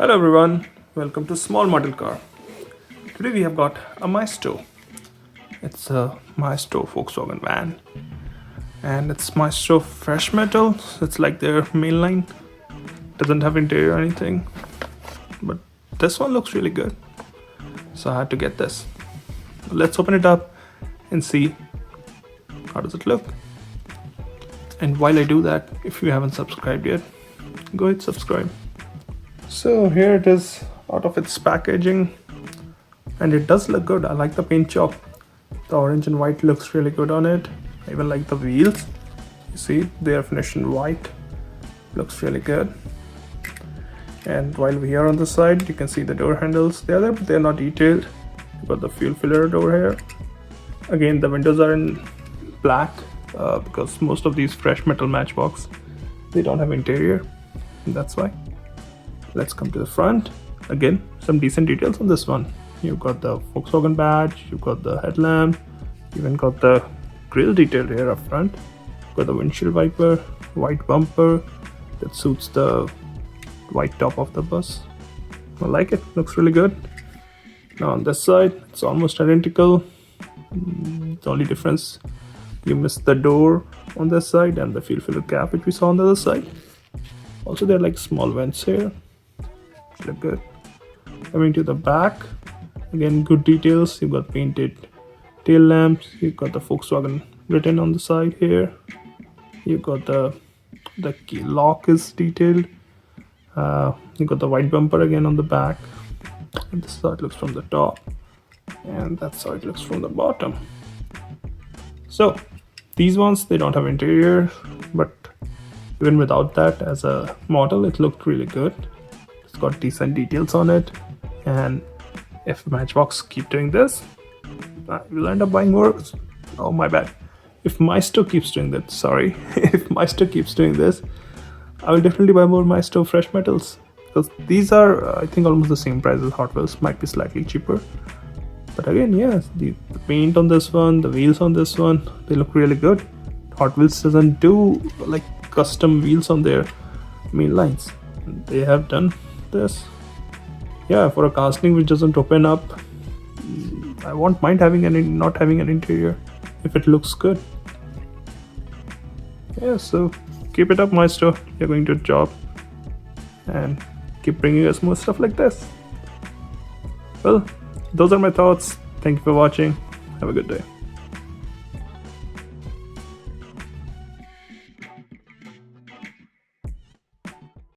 Hello everyone, welcome to Small Model Car. Today we have got a Maisto. It's a Maisto Volkswagen van and it's Maisto fresh metal, so it's like their main line. Doesn't have interior or anything, but this one looks really good, so I had to get this. Let's open it up and see how does it look. And while I do that, if you haven't subscribed yet, go ahead subscribe. So here it is out of its packaging, and it does look good. I like the paint job. The orange and white looks really good on it. I even like the wheels. You see they are finished in white. Looks really good. And while we are on the side, you can see the door handles. They are there, but they are not detailed. You got the fuel filler door here. Again, the windows are in black because most of these fresh metal matchbox, they don't have interior, and that's why. Let's come to the front. Again, some decent details on this one. You've got the Volkswagen badge, you've got the headlamp, even got the grille detail here up front. Got the windshield wiper, white bumper that suits the white top of the bus. I like it, looks really good. Now on this side, it's almost identical. The only difference, you missed the door on this side and the fuel filler cap which we saw on the other side. Also, there are like small vents here. Look good. Coming to the back, again good details. You've got painted tail lamps. You've got the Volkswagen written on the side here. You've got the key lock is detailed. You've got the white bumper again on the back. And this is how it looks from the top, and that's how it looks from the bottom. So these ones, they don't have interior, but even without that, as a model, it looked really good. It's got decent details on it, and if Matchbox keep doing this, I will end up buying more. Oh, my bad. If Maisto keeps doing that, sorry, if Maisto keeps doing this, I will definitely buy more Maisto fresh metals, because these are, I think, almost the same price as Hot Wheels, might be slightly cheaper. But again, yes, the paint on this one, the wheels on this one, they look really good. Hot Wheels doesn't do like custom wheels on their main lines. They have done this. Yeah, for a casting which doesn't open up, I won't mind having not having an interior if it looks good. Yeah, so keep it up, Maisto. You're going to a job, and keep bringing us more stuff like this. Well, those are my thoughts. Thank you for watching. Have a good day.